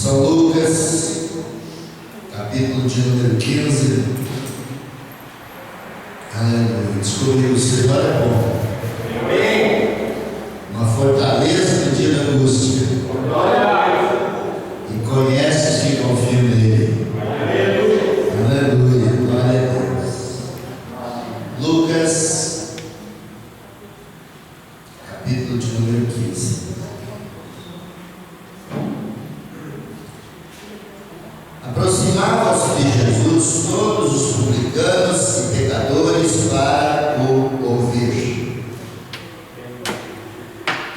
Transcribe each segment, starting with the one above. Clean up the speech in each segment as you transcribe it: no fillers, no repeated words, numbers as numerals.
São Lucas, capítulo de número 15. Aleluia. Descobri o Senhor é bom. Amém. Uma fortaleza no dia da angústia. E conhece os que confiam nele. Aleluia. Glória a Deus. Lucas, capítulo de número 15. Aproximavam-se de Jesus todos os publicanos e pecadores para o ouvir.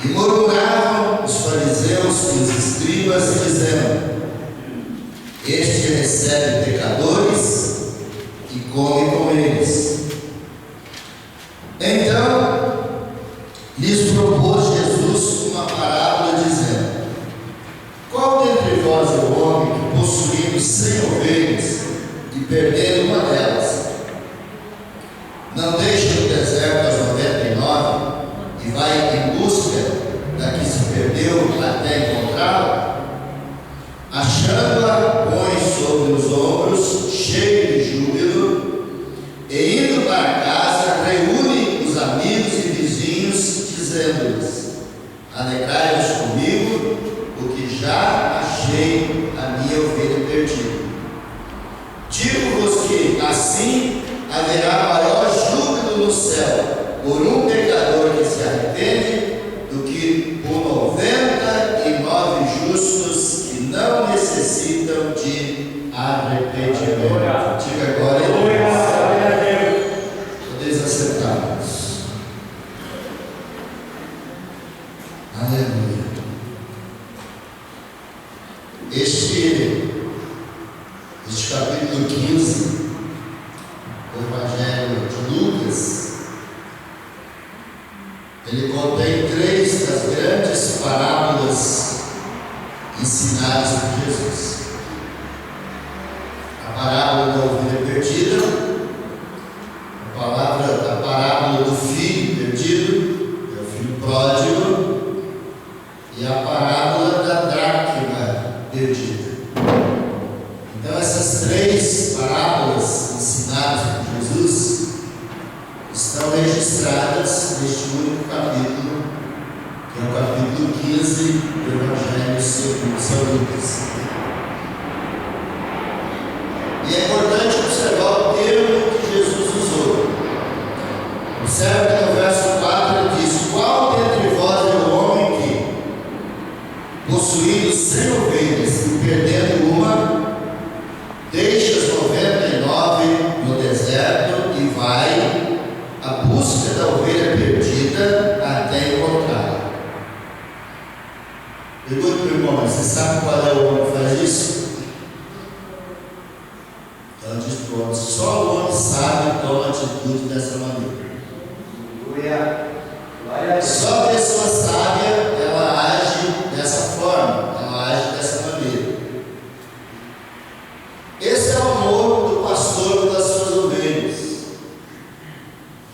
E murmuravam os fariseus e os escribas, dizendo: Este recebe pecadores e come com eles. Então lhes propôs Jesus uma parábola, dizendo: Qual dentre vós é o homem que, possuindo 100 ovelhas e perdendo uma delas, não deixa no deserto as 99 e vai em busca da que se perdeu até encontrá-la? Achando-a, põe sobre os ombros, cheio de júbilo, e indo para casa, reúne os amigos e vizinhos, dizendo-lhes: Alegrai-vos comigo, porque já achei a minha ovelha perdida. Digo-vos que assim haverá maior júbilo no céu por um pecador que se arrepende do que por 99 justos que não necessitam de arrependimento. Diga agora a Deus. Podeis acertar-nos. Aleluia. Este capítulo 15 do Evangelho de Lucas, ele contém 3 das grandes parábolas ensinadas por Jesus. A parábola da ovelha perdida, a parábola do filho perdido, é o filho pródigo, e a parábola da dracma perdida. Então essas 3 parábolas ensinadas por Jesus estão registradas neste único capítulo, que é o capítulo 15 do Evangelho segundo São Lucas. E é importante observar o termo que Jesus usou. Observe que no verso 4 ele diz: Qual dentre vós é o homem que, possuindo 100 ovelhas e perdendo uma, deixa as 99 no deserto e vai à busca da ovelha perdida até encontrá-la? Pergunto para o irmão: você sabe qual é o homem que faz isso? Então diz para o homem: só o homem sabe e toma atitude dessa maneira. Só a pessoa sábia, ela age dessa forma, ela age dessa maneira. Esse é o amor do pastor das suas ovelhas.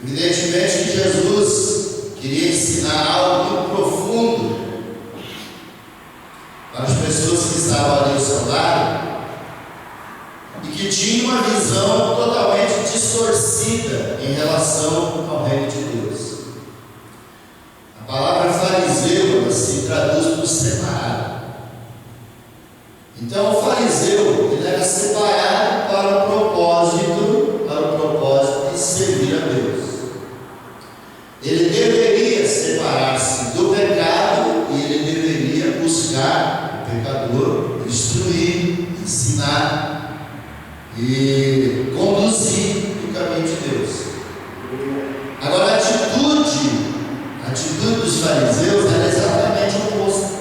Evidentemente que Jesus queria ensinar algo muito profundo para as pessoas que estavam ali ao seu lado e que tinham uma visão totalmente distorcida em relação ao reino de Deus. A palavra fariseu se traduz por separado. Então o fariseu, ele era separado para o propósito de servir a Deus. Ele deveria separar-se do pecado e ele deveria buscar o pecador, instruir, ensinar e conduzir o caminho de Deus. Agora a atitude dos fariseus era exatamente o oposto.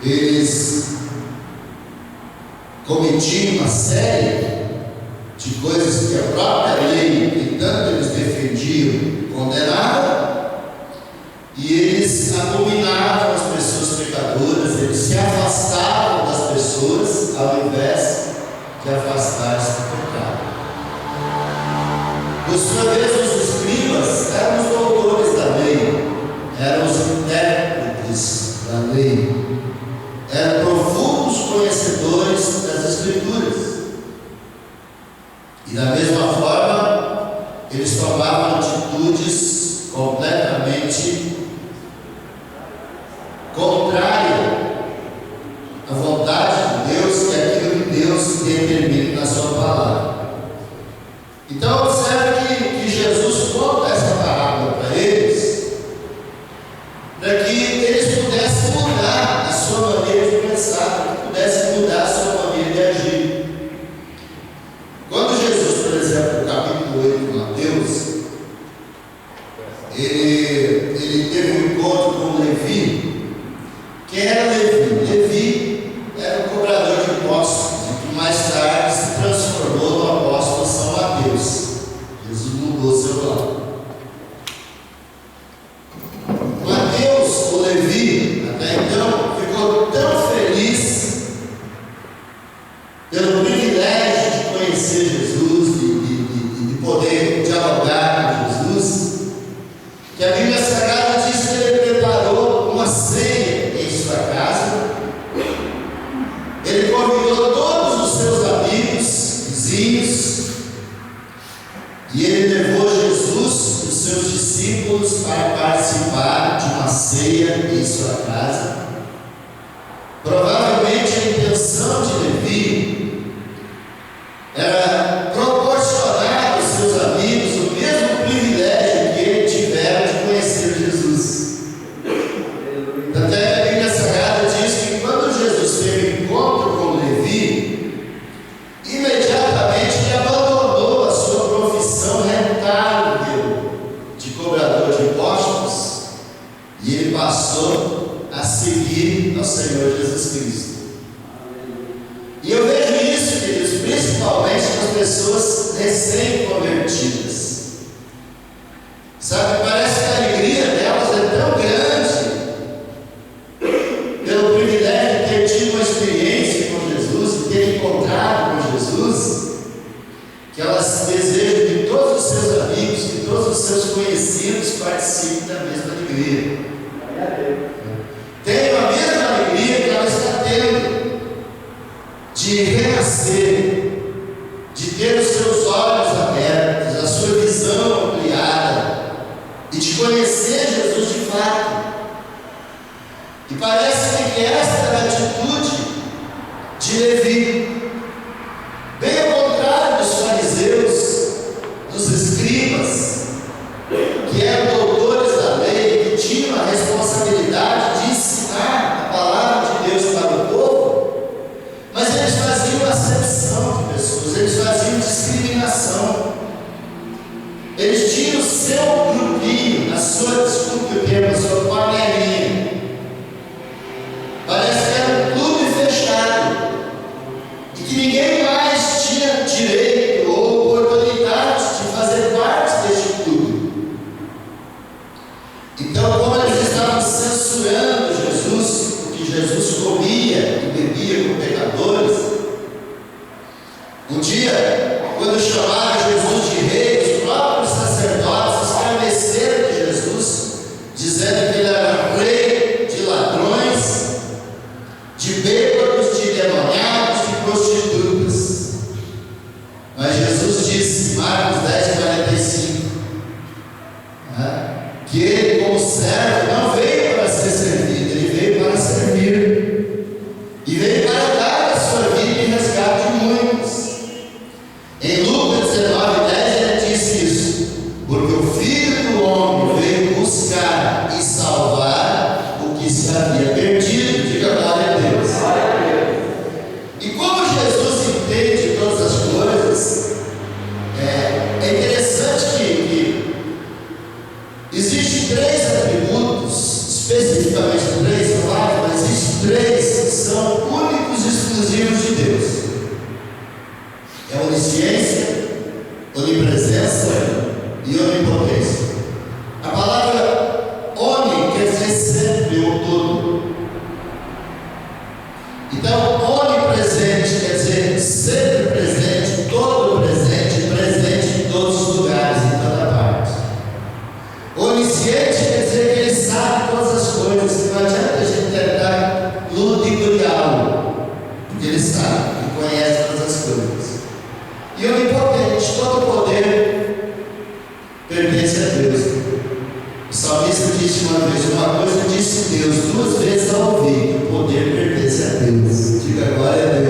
Eles cometiam uma série de coisas que a própria lei, que tanto eles defendiam, condenava, e eles abominavam as pessoas pecadoras, eles se afastavam das pessoas ao invés de afastar-se do pecado. Por sua vez, os escribas eram os doutores da lei, eram os intérpretes da lei. eram profundos conhecedores das Escrituras. E da mesma forma, eles tomavam atitudes completamente contrárias à vontade de Deus e aquilo que Deus determina na sua palavra. Então, observe que Jesus conta essa parábola para eles, para que eles pudessem mudar a sua maneira de pensar, para que pudessem mudar a sua maneira de agir. Quando Jesus, por exemplo, no capítulo 8 de Mateus, ele teve um encontro com Levi. Quem era Levi? Levi era um cobrador de impostos, que mais tarde se transformou no apóstolo São Mateus. Jesus mudou seu nome. Mateus, o Levi, até então, ficou tão feliz pelo privilégio de conhecer Jesus, de poder dialogar com Jesus, que a Bíblia Sagrada diz que ele preparou uma ceia em sua casa. Ele convidou todos os seus amigos, vizinhos, e ele levou Jesus e os seus discípulos para participar de uma ceia em sua casa. Provavelmente a intenção de Levi era proporcionar aos seus amigos o mesmo privilégio que ele tivera de conhecer Jesus. Até a Bíblia Sagrada diz que quando Jesus teve encontro com Levi, imediatamente ele abandonou a sua profissão rentável de cobrador de impostos e ele passou a seguir ao Senhor Jesus Cristo. E eu vejo isso, queridos, principalmente nas pessoas recém-convertidas. Sabe, parece que a alegria delas é tão grande pelo privilégio de ter tido uma experiência com Jesus, de ter encontrado com Jesus, que elas desejam que todos os seus amigos, que todos os seus conhecidos participem da mesma alegria. Tenham a mesma alegria que ela está tendo de renascer, de ter os seus olhos abertos, a sua visão ampliada e de conhecer Jesus de fato. E parece que esta é a atitude de Levi, bem ao contrário dos fariseus, dos escribas, que eram doutores da lei, que tinham a responsabilidade de ensinar a palavra de Deus para o povo, mas eles faziam acepção de pessoas, eles faziam discriminação. Eles tinham o seu grupinho, a sua, desculpe o termo, a sua panelinha. Parece que era um clube fechado e que ninguém mais tinha direito ou oportunidade de fazer parte deste clube. Então, como eles estavam censurando Jesus, porque Jesus comia e bebia com pecadores, um dia, quando chamaram Jesus de rei, os próprios sacerdotes escarneceram de Jesus, dizendo que ele era rei de ladrões, de bêbados, de endemoniados, de prostitutas. Mas Jesus disse, Marcos 10:45, que ele, como servo, não veio para ser servido, ele veio para servir, e veio para dar a sua vida em resgate de muitos. Em Lucas 19:10 ele disse isso, porque o Filho do Homem veio buscar e salvar o que se havia perdido. Diga glória a Deus. E como Jesus entende todas as coisas, é interessante que existem três atributos, especificamente três, claro, mas existem três que são únicos e exclusivos de Deus. É onisciência, onipresença e onipotência. A palavra oni quer dizer sempre ou todo. Então, onipresente quer dizer sempre presente, todo presente, presente em todos os lugares, em toda parte. Onisciente quer dizer que ele sabe todas as coisas, que não adianta a gente tentar ludibriar ouvi que o poder pertence a Deus. Diga glória a Deus.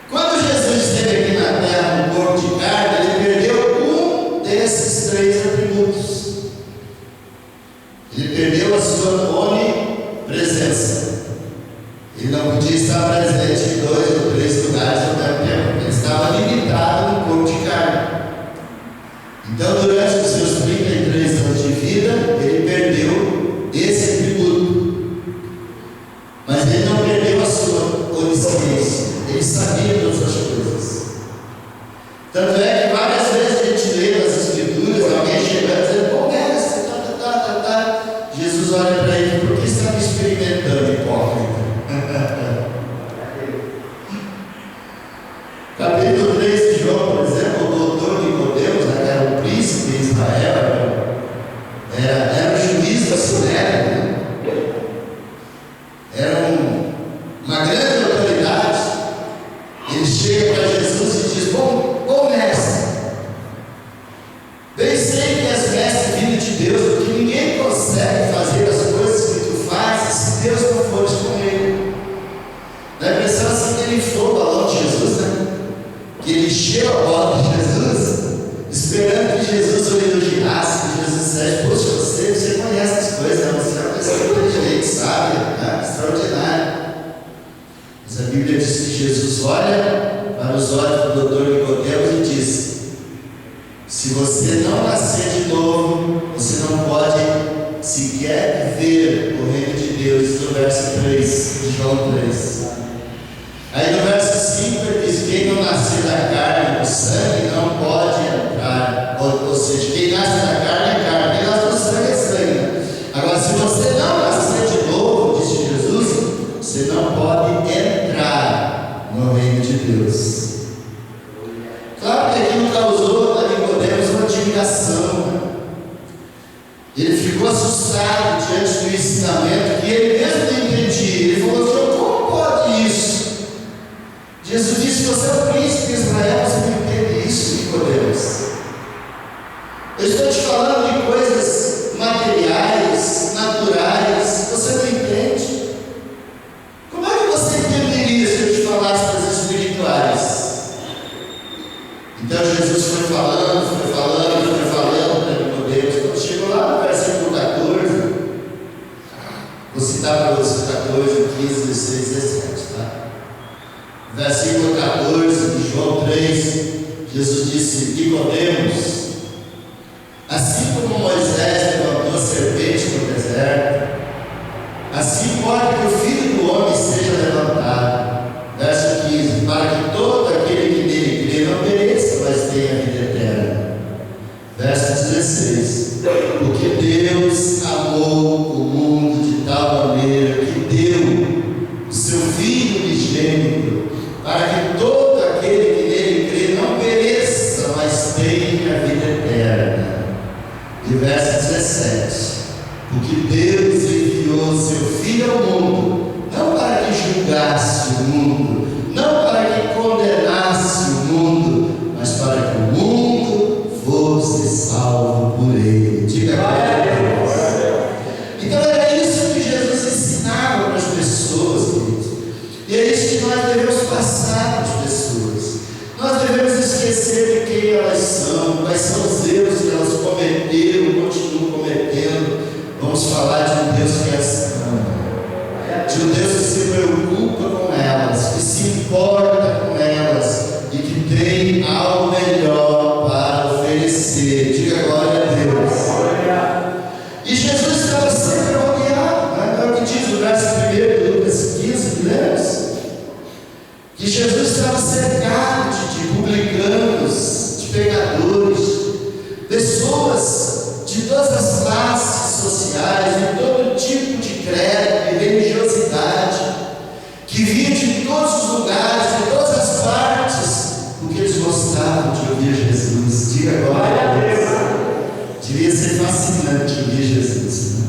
Quando Jesus esteve aqui na terra no corpo de carne, ele perdeu um desses três atributos. Ele perdeu a sua onipresença. Ele não podia estar presente em 2 ou 3 lugares ao mesmo tempo. Ele estava limitado no corpo de carne. Então, durante os seus 33 anos de vida, ele perdeu esse atributo. Mas ele não perdeu a sua onisciência. Ele sabia todas as coisas. Tanto é que várias vezes a gente lê nas Escrituras alguém chegando dizendo: pô, mestre, Jesus olha para ele: por que está me experimentando, hipócrita? Capítulo 3 de João, por exemplo, o doutor Nicodemos, que era o príncipe de Israel, era o juiz da Sinédrio, era uma grande autoridade. Ele chega para Jesus e diz: bom mestre, bem sei que és mestre vindo de Deus, porque ninguém consegue fazer as coisas que tu fazes se Deus não fores com ele. Dá a impressão assim que ele inflou o balão de Jesus, né? Que ele encheu a bola de Jesus, esperando que Jesus o elogiasse, que Jesus dissesse: poxa, você conhece as coisas, você é uma pessoa inteligente, sábia, né? Extraordinária. Mas a Bíblia diz que Jesus olha para os olhos do doutor Nicodemos e diz: se você não nascer de novo, você não pode sequer ver o reino de Deus. No verso 3 de João 3. Aí no verso 5 ele diz: quem não nascer da carne, do sangue, não pode entrar. Ou seja, quem nasce da carne é carne, quem nasce do sangue é sangue. Agora, se você não nascer de novo, disse Jesus, você não pode entrar no reino de Deus. Claro que aquilo causou a Nicodemos uma admiração. Ele ficou assustado diante do ensinamento que ele mesmo não entendia. Ele falou: Senhor, como pode isso? Jesus disse: você é o príncipe de Israel, você não entende isso, Nicodemos? Eu estou te falando de coisas materiais, naturais, você não entende. Como é que você entenderia se eu te falasse das espirituais? Então Jesus foi falando para Nicodemos. Quando chegou lá no versículo 14, vou citar para vocês 14, 15, 16, 17, tá? Versículo 14 de João 3, Jesus disse: Nicodemos, assim como Moisés levantou a serpente no deserto, assim pode que o Filho do Homem seja levantado. Verso 15: para que todo aquele que nele crê não pereça, mas tenha a vida eterna. Verso 16: porque Deus amou o mundo de tal maneira que deu o seu Filho unigênito, para que todo aquele que nele crê não pereça, mas tenha a vida eterna. E verso 17: porque Deus enviou seu Filho ao mundo, não para que julgasse o mundo, não para que condenasse o mundo, mas para que o mundo fosse salvo por ele. Diga glória a Deus. Então era isso que Jesus ensinava para as pessoas, queridos. E é isso que nós devemos passar para as pessoas. Nós devemos esquecer de quem elas são, quais são os erros que elas cometeram, continuam cometendo. Vamos falar de um Deus que as ama, de um Deus que se preocupa com elas, que se importa com elas e que tem algo melhor para oferecer. Diga glória a Deus. E Jesus estava sempre rodeado, né? É o que diz o verso 1 de Lucas 15, lemos? Que Jesus estava cercado de publicanos, de pecadores, pessoas de todas as classes sociais, de todo tipo de credo e religiosidade, que vinham de todos os lugares, de todas as partes, porque eles gostavam de ouvir Jesus. Diga glória a Deus. Devia ser fascinante ouvir Jesus, né?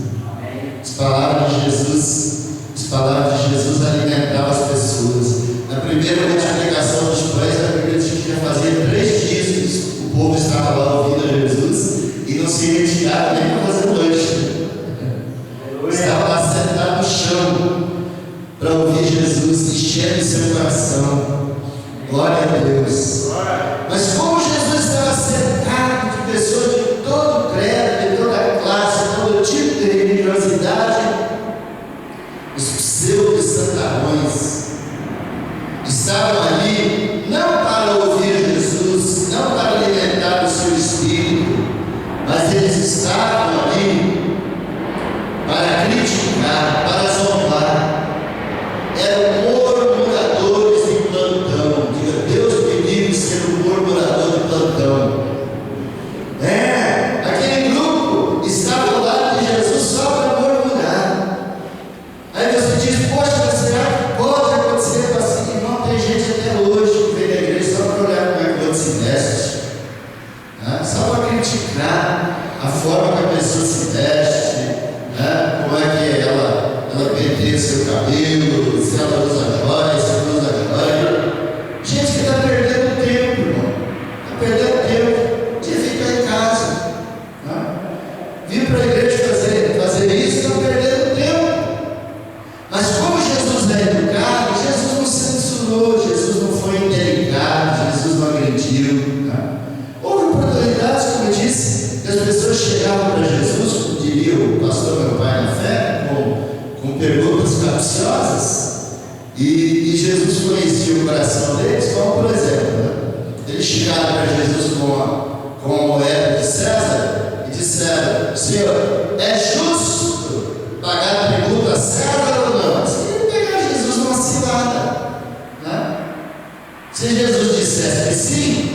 As palavras de Jesus alimentavam as pessoas. Na primeira multiplicação dos pães, a Bíblia diz que já fazia 3 dias que o povo estava lá ouvindo a Jesus e não se retirava nem para fazer lanche. Estava lá sentado no enchendo seu coração. Glória a Deus. Mas como Jesus estava cercado de pessoas de todo credo, de toda classe, todo tipo de religiosidade, os pseudo-santarrões estavam ali não para ouvir Jesus, não para alimentar o seu espírito, mas eles estavam ali para criticar, para zombar. Eram murmuradores de plantão. Diga, Deus me livre de ser um murmurador de plantão. Aquele grupo estava ao lado de Jesus só para murmurar. Aí você diz, poxa, mas será que pode acontecer assim? Irmão, tem gente até hoje que vem na igreja só para olhar como é que o outro se veste, só para criticar a forma que a pessoa se veste, como é que ela penteia seu cabelo, se ela usa joia, se ela usa joia. Gente que está perdendo tempo, irmão. Está perdendo tempo de ficar em casa. Vir para a igreja fazer isso, está perdendo tempo. Mas como Jesus é educado, Jesus não censurou, Jesus não foi indelicado, Jesus não agrediu. Houve oportunidades, como eu disse, que as pessoas chegavam para Jesus, como diria o pastor meu pai na fé, com perguntas capciosas, e Jesus conhecia o coração deles, como por exemplo, eles chegaram para Jesus com a moeda de César e disseram, Senhor, é justo pagar tributo a César ou não? Se ele pegar Jesus numa cilada, se Jesus dissesse que sim,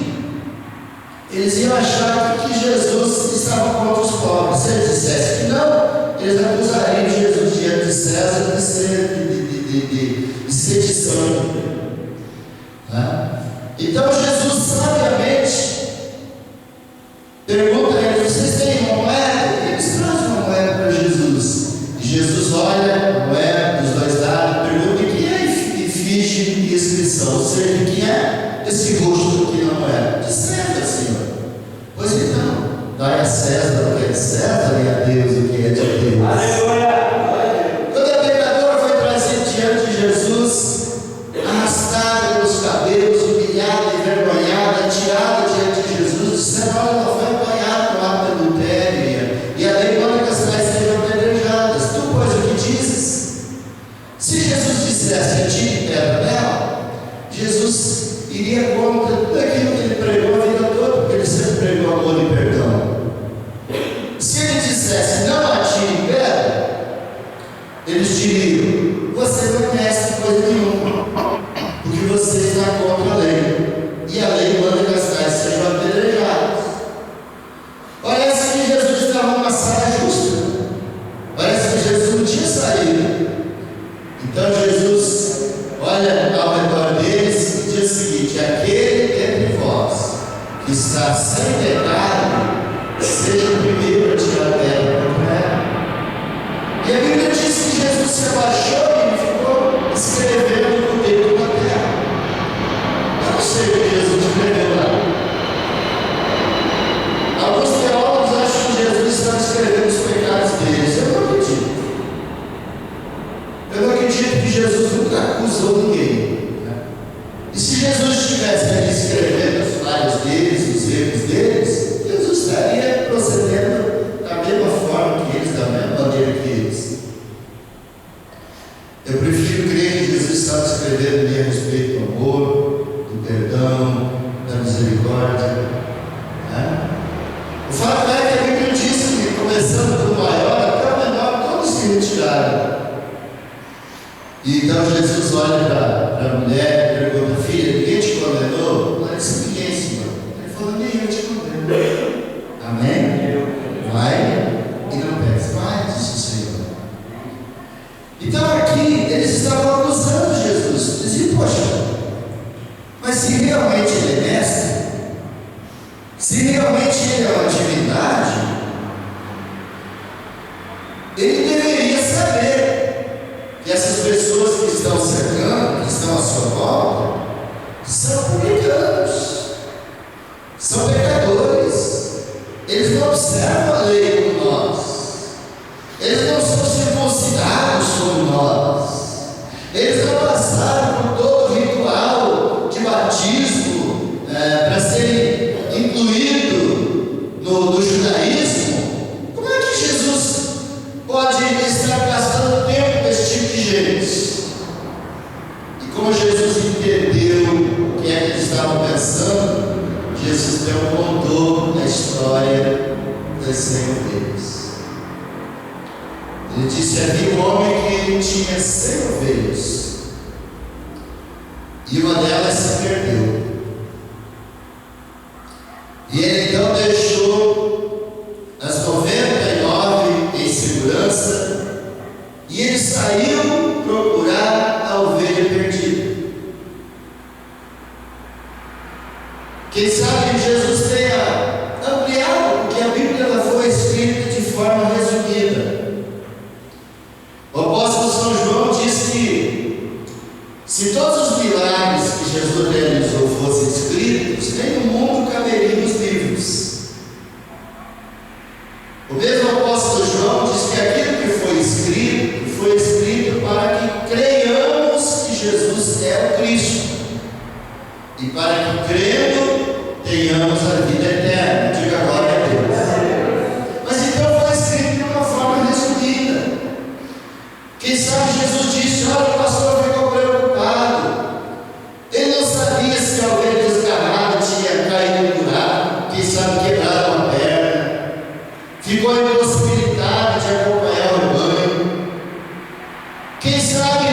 eles iam achar que Jesus estava contra os pobres. Se ele dissesse que não, eles acusariam Jesus diante de César de sedição. Então Jesus sabiamente pergunta a eles, vocês têm uma moeda? E eles trazem uma moeda para Jesus. E Jesus olha a moeda dos dois lados, pergunta o que é e finge inscrição. Ou seja, o que é esse rosto aqui na moeda? De César, Senhor. Pois então, dai a César o que é de César e a Deus o que é de Deus. Aleluia. Quando a pecadora foi trazida diante de Jesus, arrastada pelos cabelos, humilhada, envergonhada, tirada diante de Jesus, disseram, olha, ela foi apanhada no ato de adultério, e a lei manda que as tais sejam apedrejadas. Tu, pois, o que dizes? Se Jesus dissesse, atire pedra nela, Jesus iria contra tudo aquilo que ele pregou a vida toda, porque ele sempre pregou amor e perdão. Se ele dissesse, não atire pedra, eles diriam, você não conhece coisa nenhuma, porque você está contra a lei, e a lei manda que as tais sejam apedrejadas. Parece que Jesus estava numa saia justa, parece que Jesus não tinha saído. Então Jesus olha ao redor deles e diz o seguinte, aquele entre vós que está sem pecado, seja o primeiro a tirar a pedra contra ela. E a Bíblia diz que Jesus se abaixou e ficou escrevendo no dedo da terra. Eu não sei o que Jesus escreveu lá. Alguns teólogos acham que Jesus estava escrevendo os pecados deles. Eu não acredito. Eu não acredito que Jesus nunca acusou ninguém. E se Jesus estivesse ali escrevendo as falhas deles, os erros deles, Jesus estaria procedendo da mesma forma que eles, da mesma maneira que eles. Eu prefiro crer que Jesus estava escrevendo ali a respeito do amor, do perdão, da misericórdia. O fato é que a Bíblia diz que, começando do maior até o menor, todos se retiraram. E então Jesus olha para a mulher e pergunta, filha, ninguém te condenou? Ela disse, ninguém, Senhor. Ele falou, nem eu te condeno. Amém? Vai e não peques mais, disse o Senhor. Então aqui eles estavam acusando Jesus. Diziam, poxa, mas se realmente ele é mestre, se realmente ele é uma divindade, ele deveria saber que essas pessoas que estão cercando, que estão à sua volta, são publicanos, são pecadores. Eles não observam a lei como nós, eles não são circuncidados como nós, eles não passaram por para ser incluído no judaísmo, como é que Jesus pode estar gastando tempo com esse tipo de gente? E como Jesus entendeu o que é que eles estavam pensando, Jesus então contou a história das 100 ovelhas. Ele disse: havia um homem que tinha 100 ovelhas, e uma delas se perdeu. E ele então deixou as 99 em segurança, e ele saiu procurar a ovelha perdida. Quem sabe Jesus tenha ampliado, porque a Bíblia ela foi escrita de forma resumida. O apóstolo São João diz que se todos os milagres que Jesus realizou fossem escritos, nem no mundo caberiam os livros. O mesmo apóstolo João diz que aquilo que foi escrito para que creiamos que Jesus é o Cristo, e para que crendo tenhamos a vida eterna. Diga glória a Deus. Mas então foi escrito de uma forma resumida. Quem sabe Jesus disse: olha, o pastor ficou preocupado. Ele não sabia se a ovelha desgarrada tinha caído no buraco, quem sabe quebrado uma perna, ficou impossibilitado de acompanhar o rebanho. Quem sabe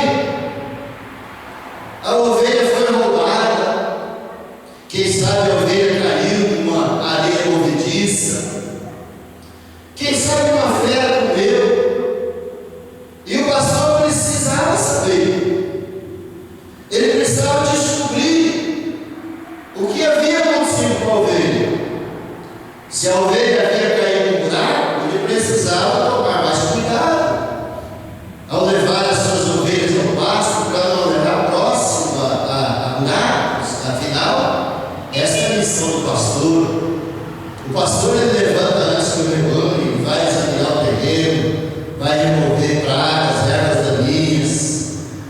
a ovelha foi roubada, quem sabe a ovelha caiu numa areia movediça, quem sabe uma fera comeu, e o pastor precisava saber, ele precisava descobrir o que havia acontecido com a ovelha. Se a ovelha havia caído no buraco, ele precisava tomar mais cuidado ao levar as suas ovelhas ao pasto, para não levar próximo a buracos. Afinal, essa é a missão do pastor. O pastor ele levanta antes do rebanho, vai examinar o terreno, vai remover pragas, ervas daninhas,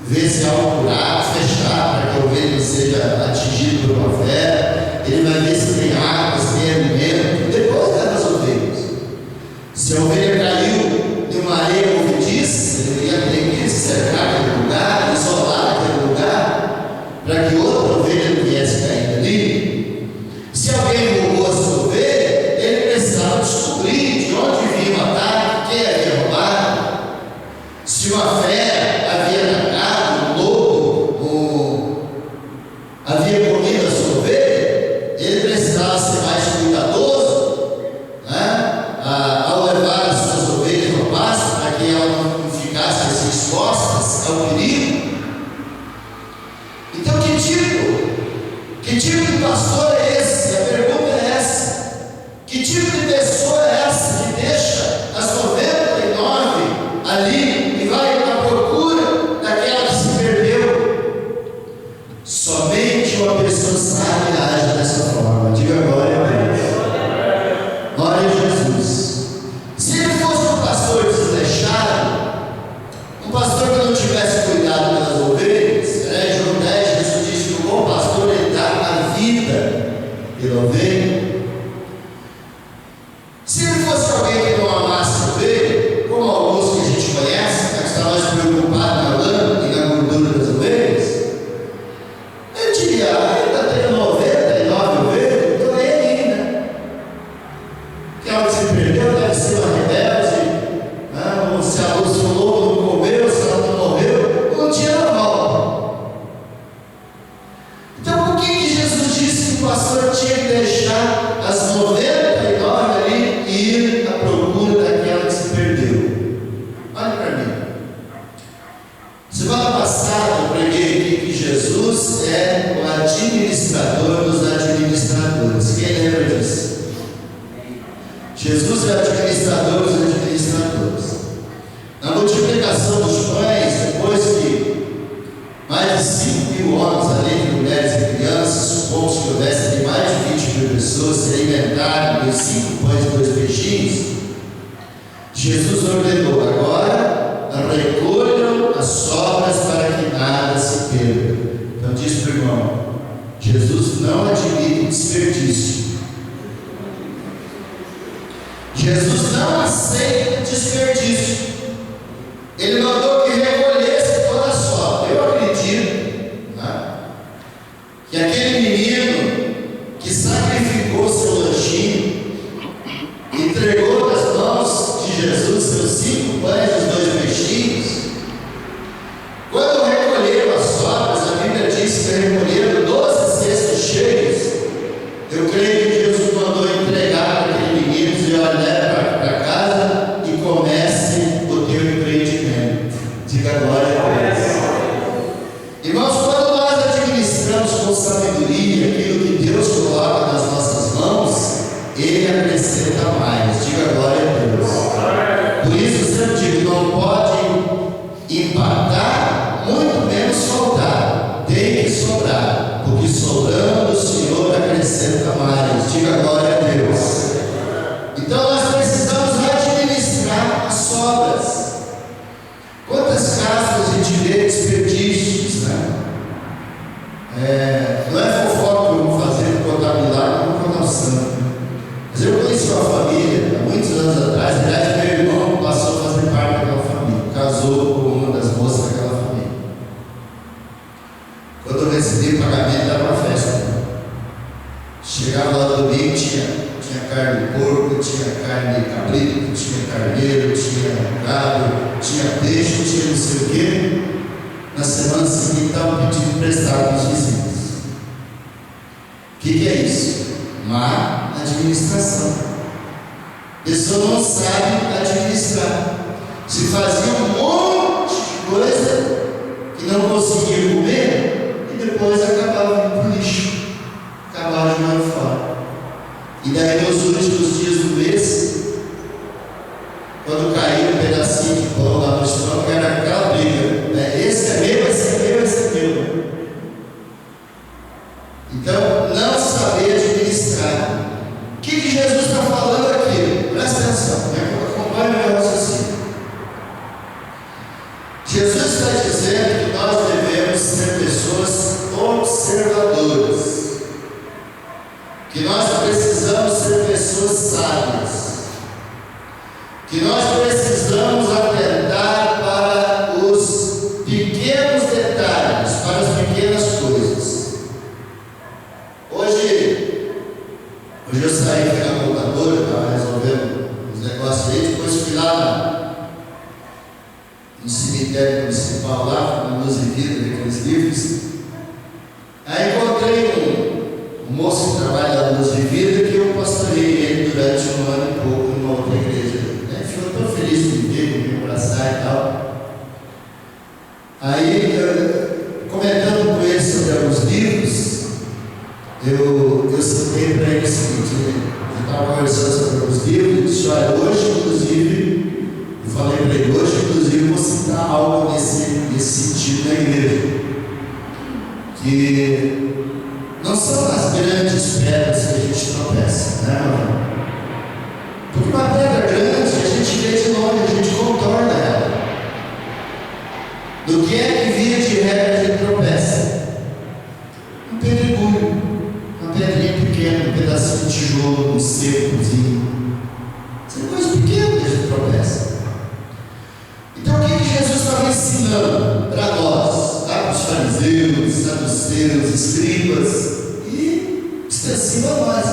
ver se há um buraco, fechar para que a ovelha não seja atingida por uma fera. Ele vai ver se tem água, se tem alimento, depois leva as ovelhas. Se a ovelha caiu em uma areia movediça, ele ia ter que cercar aquele lugar, isolar aquele lugar, para que outra ovelha não viesse caindo ali. Se alguém roubou a sua ovelha, ele precisava descobrir de onde vinha o ataque, quem havia roubado. Se uma fera havia atacado, um lobo, havia comido a sua ovelha, ele precisava ser mais cuidadoso, né? Ao levar as suas ovelhas ao pasto, para que elas não ficassem expostas ao perigo. Então, que tipo de pastor é esse? A pergunta é essa: que tipo de pessoa é essa que deixa as 99 ali e vai à procura daquela que se perdeu? Somente uma pessoa sábia age dessa forma. Diga glória a Deus. Glória a Jesus. Se ele fosse um pastor desleixado, um pastor que não tivesse cuidado pelas ovelhas, João 10, Jesus diz que o bom pastor ele dá a vida pela ovelha. Se ele fosse alguém que não amasse a ovelha, como alguns que a gente conhece, que está mais preocupado na lã e na gordura das ovelhas, eu diria: ainda tenho 99 ovelhas, não estou nem aí, né? Que ela se perdeu, deve ser uma rebelde, né? Se a luz do lobo não comeu, se ela não morreu, um dia ela volta. Então, por que Jesus disse que o pastor tinha que deixar as 99 ali e ir à procura daquela que se perdeu? Olha para mim. Semana passada eu preguei aqui que Jesus é o administrador dos administradores. Quem lembra disso? Jesus é o administrador dos administradores. Na multiplicação dos pães, depois que mais de 5.000 homens, além de mulheres e crianças, supomos que houvesse ali mais de 20.000 pessoas, se alimentaram dos 5 pães e 2 peixinhos, Jesus ordenou: agora recolham as sobras para que nada se perca. Então diz para o irmão: Jesus não admite Bíblia diz que recolheram 12 cestos cheios. Eu creio que Jesus mandou entregar para aquele menino e dizer: olha, leva para casa e comece o teu empreendimento. Diga glória a Deus. Irmãos, quando nós administramos com sabedoria aquilo que Deus coloca nas nossas mãos, Ele acrescenta mais. Diga glória a Deus. Por isso eu sempre digo: não pode empatar, muito menos faltar. Tem que sobrar, porque sobrando o Senhor acrescenta mais. Diga glória a Deus. Então nós precisamos administrar as sobras. Quantas casas a gente vê desperdícios, né? Não é fofoca que eu vou fazer para contar milagre, não vou contar o santo. Mas eu conheci uma família há muitos anos atrás. Aliás, meu irmão passou a fazer parte daquela família, casou com uma das moças daquela família. Quando eu recebi o pagamento, era uma festa. Chegava lá do domingo, tinha carne de porco, tinha carne de cabrito, tinha carneiro, tinha gado, tinha peixe, tinha não sei o quê. Na semana seguinte estava pedindo emprestado para os vizinhos. O que é isso? Má administração. A pessoa não sabe administrar. Se fazia um monte de coisa que não conseguia comer e depois acabava indo para o lixo, acabava jogando fora. E daí nos últimos dias do mês, quando caiu um pedacinho de pão lá no estômago, era aquela briga, né? Esse é meu, esse é meu, esse é meu. Então, não saber administrar. O que Jesus está falando aqui? Presta atenção, né? Acompanhe o meu raciocínio. Jesus está dizendo que nós devemos ser pessoas observadoras, que nós precisamos ser pessoas sábias, que nós precisamos atentar para os pequenos detalhes, para as pequenas coisas. Hoje eu saí da montadora, estava resolvendo os negócios aí, depois fui lá no cemitério municipal, lá, na Luz e Vida, daqueles livros. Aí encontrei um moço que trabalha lá na Luz e Vida, que eu pastorei ele durante um ano e pouco numa outra igreja. Ficou tão feliz de me ver, de me abraçar e tal. Aí, comentando com ele sobre alguns livros, eu citei para ele o seguinte: eu estava conversando sobre alguns livros, e disse: olha, hoje, inclusive, eu falei para ele, hoje, inclusive, vou citar algo nesse sentido na igreja, que não são as grandes pedras que a gente tropeça, né, irmão? Porque uma pedra grande, a gente vê de longe, a gente contorna ela. Do que é que via de regra a gente tropeça? Um pedregulho, uma pedrinha pequena, um pedacinho de tijolo, um secozinho. São coisas pequenas que a gente tropeça. Então o que Jesus estava ensinando para nós, para os fariseus, saduceus, escribas e extensivo a nós?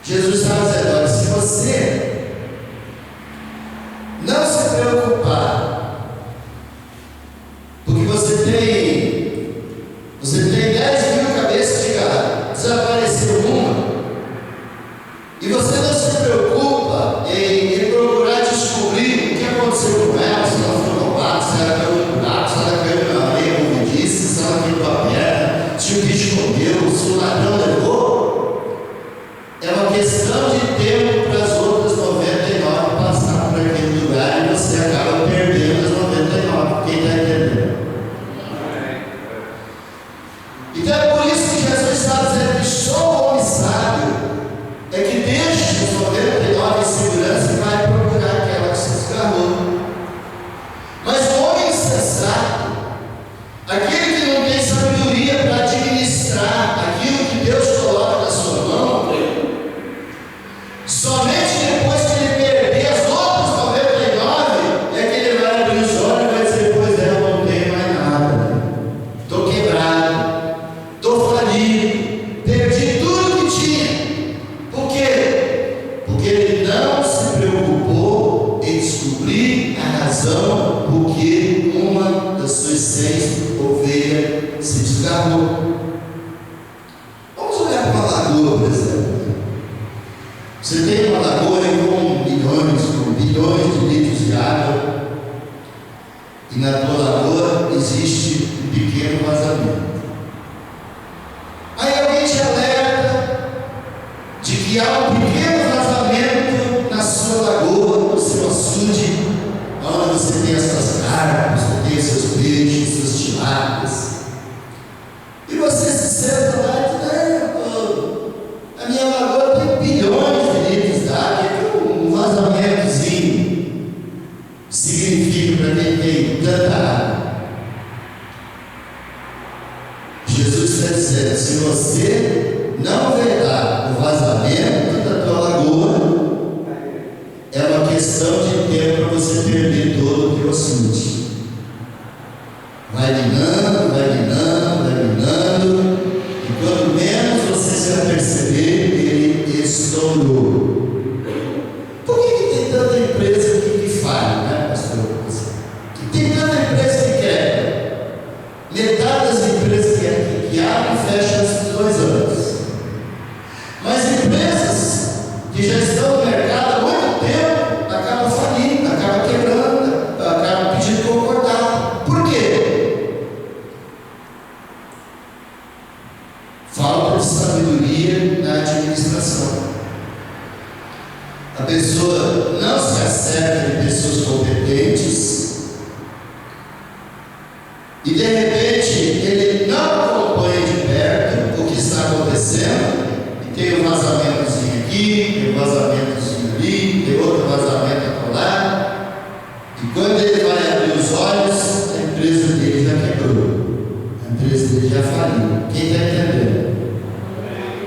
Jesus estava dizendo: olha, se você não se preocupar, porque você tem 10.000 cabeças de gado, desapareceu uma, e você não se preocupa em procurar descobrir o que aconteceu com ela, se ela foi roubada, se ela caiu no buraco, se ela caiu na areia, como disse, se ela quebrou a perna, se o bicho comeu, se o ladrão levou. É uma questão de tempo para as outras 99 passar por aquele lugar e você acaba perdendo as 99. Quem está entendendo? Então é por isso que Jesus está dizendo que só o homem sábio é que deixa os 99 em segurança e vai procurar aquela que se desgarrou. Mas o homem insensato, aquele que não tem sabedoria para administrar aquilo que Deus coloca na sua mão, somente depois que ele perder as outras 99 é que ele vai abrir os olhos e vai dizer: pois é, eu não tenho mais nada, estou quebrado, estou falido, perdi tudo que tinha. Por quê? Porque ele não se preocupou em descobrir a razão por que uma das suas 100 ovelhas se desgarrou. Vamos olhar para uma lagoa, por exemplo. Você tem uma lagoa com milhões, com bilhões de litros de água, e na tua lagoa existe um pequeno vazamento. Aí alguém te alerta de que há um pequeno vazamento na sua lagoa, no seu açude, onde você tem as suas carpas, você tem os seus peixes, suas tilápias. E você se senta lá e diz: a minha lagoa tem bilhões de litros de água, um vazamentozinho significa para quem tem tanta água. Jesus está dizendo: se você não verá o vazamento da tua lagoa, é uma questão de tempo para você perder todo o teu açude. Vai minando, vai minando, vai minando, e quando menos você se aperceber, ele estourou. Por que tem tanta empresa que falha, né, pastor? Que tem tanta empresa que quebra? Metade das empresas que abrem e fecham antes de 2 anos. Mas empresas que já estão no mercado há muito tempo acabam falindo, acabam quebrando, acabam pedindo concordado. Por quê? Falta de sabedoria na administração. A pessoa não se acerta de pessoas competentes e de repente ele não acompanha de perto o que está acontecendo, e tem um vazamentozinho aqui, tem um vazamentozinho ali, tem outro vazamento lá, e quando ele vai abrir os olhos, a empresa dele já quebrou, a empresa dele já faliu. Quem está entendendo?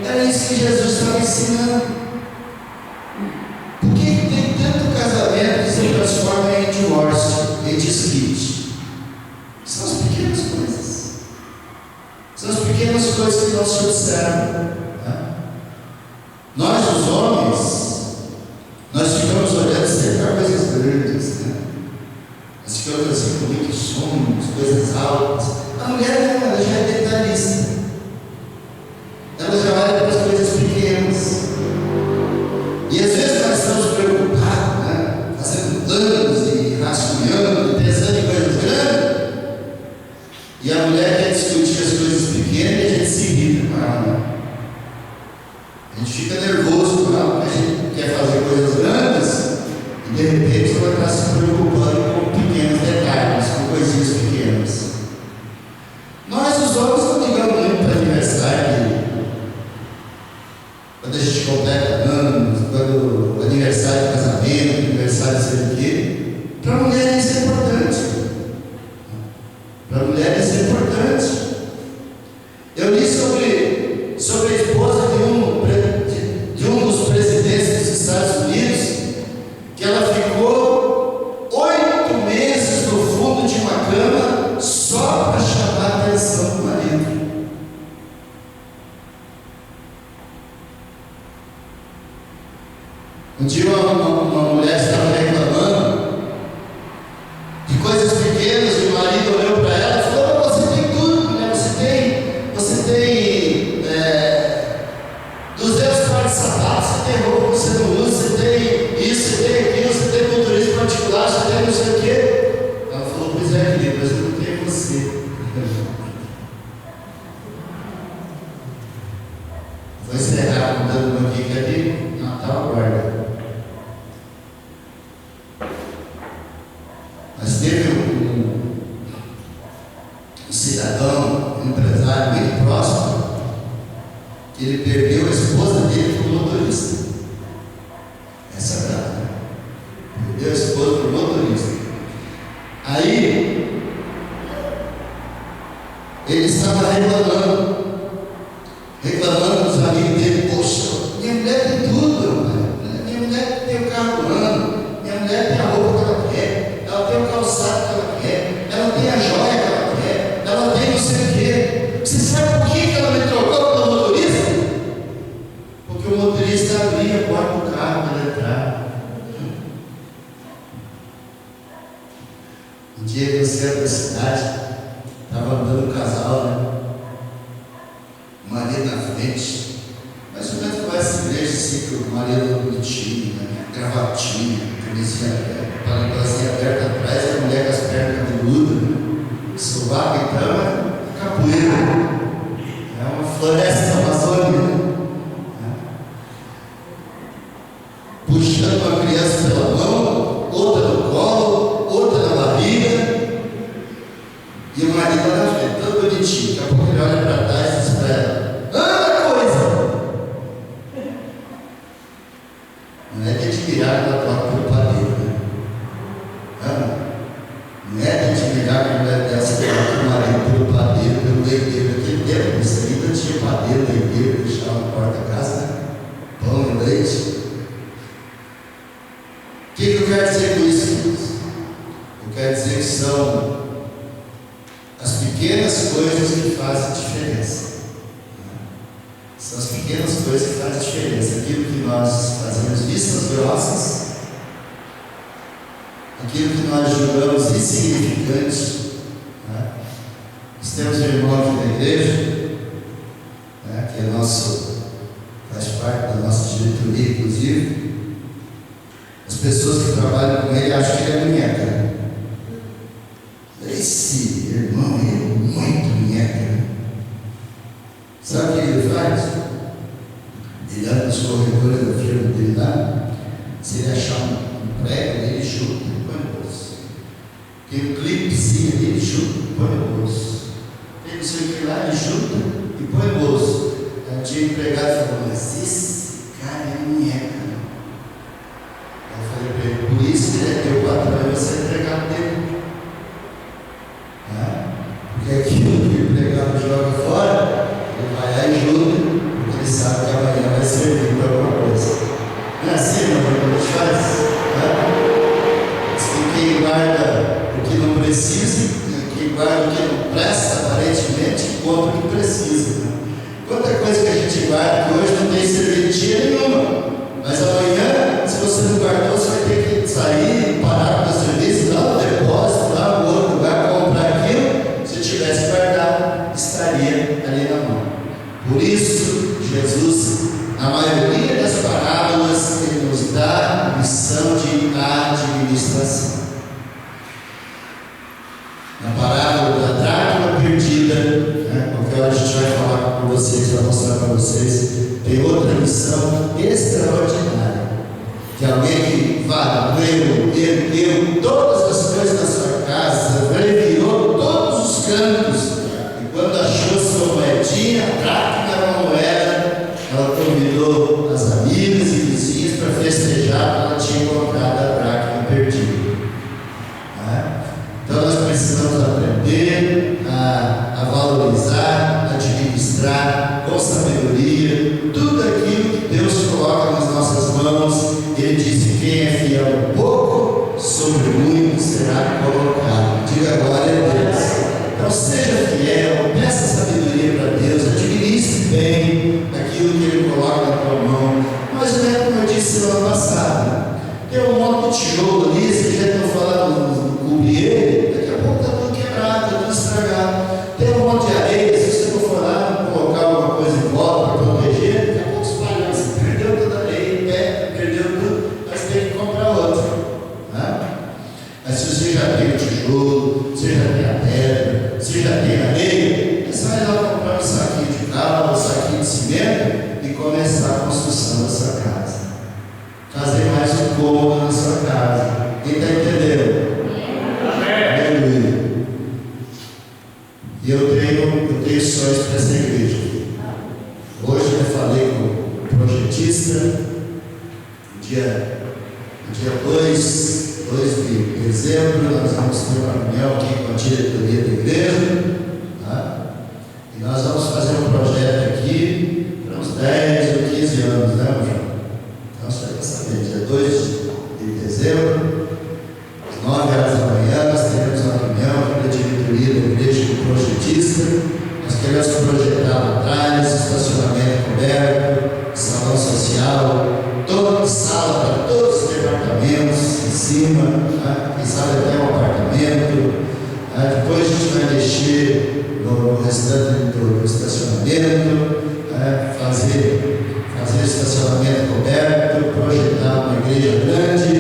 Era isso que Jesus estava ensinando. Por que tem tanto casamento que se transforma em divórcio, em desquite? São as pequenas coisas. São as pequenas coisas que não se observam. Nós, os homens, nós ficamos olhando sempre para coisas grandes, né? Nós ficamos assim com muitos sonhos, coisas altas. A mulher não, ela já é detalhista. Ela já olha para as coisas pequenas. E às vezes nós estamos preocupados, né? Fazendo planos e rascunhando e pensando em coisas grandes. E a mulher quer discutir as coisas pequenas e a gente se irrita com ela, né? A gente fica nervoso com ela, porque a gente quer fazer coisas grandes e de repente ela está se preocupando com pequenos detalhes, com coisinhas pequenas. Nós, os homens, não ligamos muito para aniversário, quando a gente completa anos, quando o aniversário de casamento, aniversário de sei o quê. Para a mulher isso é importante. Para a mulher isso é importante. Eu li sobre a esposa de um dos presidentes dos Estados Unidos, que ela ficou 8 meses no fundo de uma cama só para chamar a atenção do marido. Um dia uma mulher estava reclamando de coisas pequenas e o marido olhou para ela e falou: "Mas você tem tudo, né? Você tem 200 pares de sapatos, você tem roupa que você não usa, você tem isso, você tem aquilo, você tem motorista particular, você tem não sei o quê." Ela falou: "Pois é, querido, mas eu não tenho você." Vou encerrar contando uma dica de Natal Guarda. Mas teve um cidadão, um empresário muito próximo, que ele perdeu a esposa dele para o motorista. Essa é a verdade. Perdeu a esposa para o motorista. Aí ele estava reclamando dos amigos dele: "Poxa, minha mulher tem tudo, meu pai. Minha mulher tem o carro do ano, minha mulher tem a roupa que ela quer, ela tem o calçado que ela quer, ela tem a joia que ela quer, ela tem não sei o quê." Você sabe por que ela me trocou pelo motorista? Porque o motorista abria a porta do carro para entrar. Um dia no centro da cidade, estava andando um casal, né? gente. Mas o tanto vai essa igreja assim, que o marido bonitinho, né? Gravatinha, camisinha aberta, paletôzinha aberta atrás, e a mulher com as pernas cabeludas, né? Sovaco, então, é capoeira. É uma floresta amazônica. Puxando uma criança pela mão, outra no colo, outra na barriga, e o marido lá na frente, todo bonitinho. Daqui a pouco ele olha para trás e diz para ela: anda, coisa! Não é de admirar que ela toca pelo padeiro, né? Não é de admirar que a mulher dessa toca o marido pelo padeiro, pelo leiteiro. Naquele tempo, isso ainda tinha padeiro, leiteiro, deixava na porta da casa, né? Pão e leite. O que eu quero dizer com isso, queridos? Eu quero dizer que são as pequenas coisas que fazem diferença. São as pequenas coisas que fazem diferença. Aquilo que nós fazemos vistas grossas, aquilo que nós julgamos insignificante. Nós temos um irmão aqui na igreja, que é faz parte da nossa diretoria, inclusive. As pessoas que trabalham com ele acham que ele é munheca. Esse irmão é muito munheca. Sabe o que ele faz? Ele anda nos corredores da firma dele lá. Se ele achar um prego, ele chuta e põe no bolso. Tem um clipezinho ali, ele chuta e põe no bolso. Tem não sei o que lá, ele chuta e põe no bolso. Aí tinha empregado e falou: mas esse cara é munheca. Eu falei para ele: por isso que ele é teu patrão e você é empregado dele. Porque aquilo que o empregado joga fora, ele vai lá e ajuda, porque ele sabe que amanhã vai servir para alguma coisa. Não é assim, meu irmão, que a gente faz? Diz que quem guarda o que não precisa, quem guarda o que não presta, aparentemente, compra o que precisa. Quanta coisa que a gente guarda que hoje não tem serventia nenhuma. Mas amanhã, se você não guardou, você vai ter que sair, parar com o serviço, dar um depósito, dar um outro lugar, comprar aquilo. Se tivesse guardado, estaria ali na mão. Por isso, Jesus, na maioria das parábolas, ele nos dá a missão de administração. Na parábola da dracma perdida, qualquer hora a gente vai falar com vocês, vai mostrar para vocês. Tem outra missão extraordinária, que alguém que ergueu todas as coisas na sua casa, revirou todos os cantos, e quando achou sua moedinha, a dracma era uma moeda, ela convidou as amigas e vizinhos para festejar que ela tinha encontrado a dracma perdida. Então nós precisamos aprender a valorizar, administrar com sabedoria tudo aquilo que Deus coloca nas nossas mãos. Ele disse: quem é fiel um pouco, sobre muito será colocado. Diga glória a Deus. Então seja fiel, peça sabedoria para Deus, administre bem aquilo que Ele coloca na tua mão. Mas não é como eu disse semana passada, tem um monte de tijolo ali, vocês já estão falando cobrir ele, daqui a pouco está tudo quebrado, está tudo estragado. Tem um monte de areia, se você não for lá colocar alguma coisa em volta para proteger, daqui a pouco espalhou, você perdeu toda a areia, perdeu tudo, mas tem que comprar outra. Mas se você já tem o tijolo, você já tem a pedra, você já tem a areia, você vai lá comprar um saquinho de cal, um saquinho de cimento e começar a construção da sua casa. Fazer mais um cômodo na sua casa. Quem está entendendo? Aleluia. E eu tenho sonhos para essa igreja. Hoje eu falei com o projetista, dia 2 de dezembro, nós vamos ter uma reunião aqui com a diretoria da igreja, e nós vamos fazer um projeto aqui para uns 10 ou 15 anos, né, João? Então você vai saber, dia 2 de dezembro, às 9 horas da manhã, nós teremos uma reunião com a diretoria da igreja, com o projetista. Nós queremos projetar lá atrás, estacionamento coberto, salão social, toda sala para todos os departamentos em cima, quem sabe até um apartamento. Depois a gente vai mexer no restante do estacionamento, fazer estacionamento coberto, projetar uma igreja grande.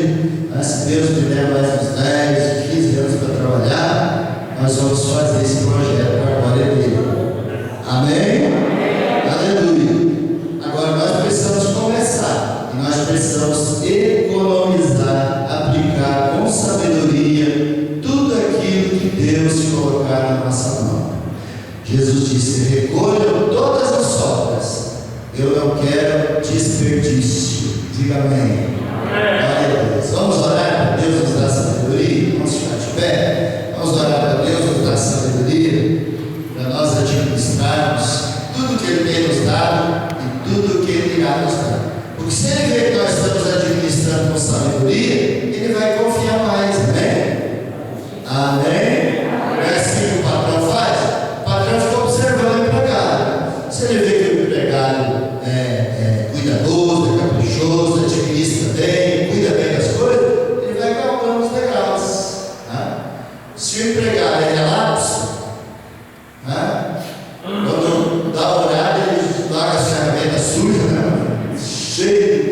Se Deus me der mais uns 10, 15 anos para trabalhar, nós vamos fazer esse projeto para a glória dele. Amém? Aleluia. Agora nós precisamos começar, e nós precisamos economizar, aplicar com sabedoria tudo aquilo que Deus colocar na nossa mão. Jesus disse: recolham todas as obras, eu não quero desperdício. Diga amém. Glória a Deus. Vamos orar para Deus nos dar sabedoria? Vamos ficar de pé. Vamos orar para Deus nos dar sabedoria, para nós administrarmos tudo que Ele tem nos dado e tudo que Ele irá nos dar. Porque se Ele vê que nós estamos administrando com sabedoria, Ele vai confiar mais. Amém? Amém? Não é assim que o patrão faz? O patrão fica observando o empregado. Se ele vê que o empregado é cuidadoso, é caprichoso, administra bem, cuida bem das coisas, ele vai calculando os degraus. Se o empregado é relapso, quando dá o horário, ele larga as ferramentas sujas, cheio.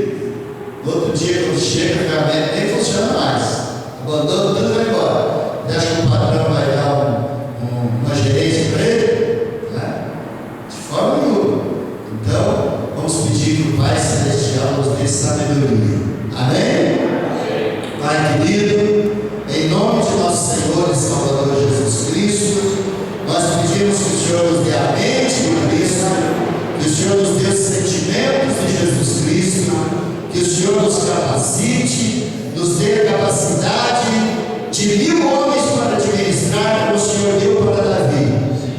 No outro dia, quando chega, a ferramenta nem funciona mais. Abandona tudo e vai embora. Você acha que o patrão vai dar uma gerência para ele? De forma nenhuma. Então, vamos pedir que o Pai Celestial nos dê sabedoria. Amém? Pai querido, em nome de nosso Senhor e Salvador Jesus Cristo, nós pedimos que o Senhor nos dê a mente de Cristo, que o Senhor nos dê os sentimentos de Jesus Cristo, que o Senhor nos capacite, nos dê a capacidade de 1000 homens para administrar como o Senhor deu para Davi.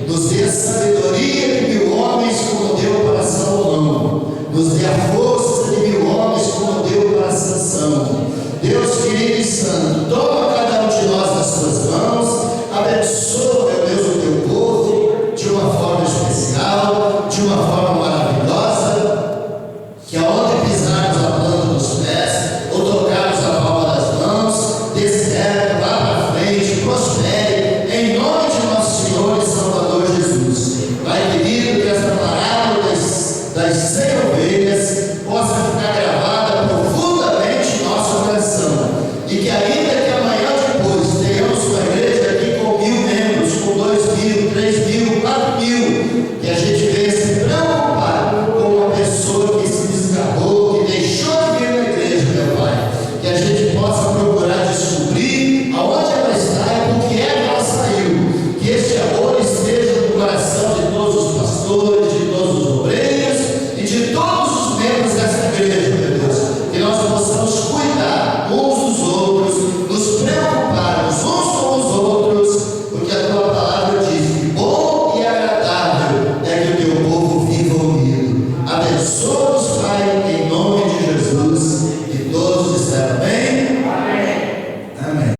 Nos dê a sabedoria de 1000 homens como deu para Salomão. Nos dê a força de 1000 homens como deu para Sansão. Deus querido e santo, toma cada um de nós nas tuas mãos, abençoa, meu Deus, o teu povo de uma forma especial, de uma forma maravilhosa, que aonde pisarmos a planta dos pés, ou tocarmos a palma das mãos, dê certo, vá para frente, prospere, em nome de nosso Senhor e Salvador Jesus. Pai querido, que esta parábola das 100 ovelhas possa ficar gravada profundamente em nosso coração, e que ainda que amanhã depois tenhamos uma igreja aqui com 1000 membros, com 2000, 3000, 4000, que a gente venha se preocupar com uma pessoa que se desgarrou, que deixou de vir na igreja, meu Pai, que a gente possa procurar descobrir aonde ela está e por que ela saiu, que este amor esteja no coração de todos os pastores, de todos os obreiros e de todos os membros dessa igreja, meu Deus, que nós possamos cuidar uns dos outros, nos preocuparmos uns com os outros, porque a tua palavra diz que bom e agradável é que o teu povo viva unido. Abençoa-nos, Pai, em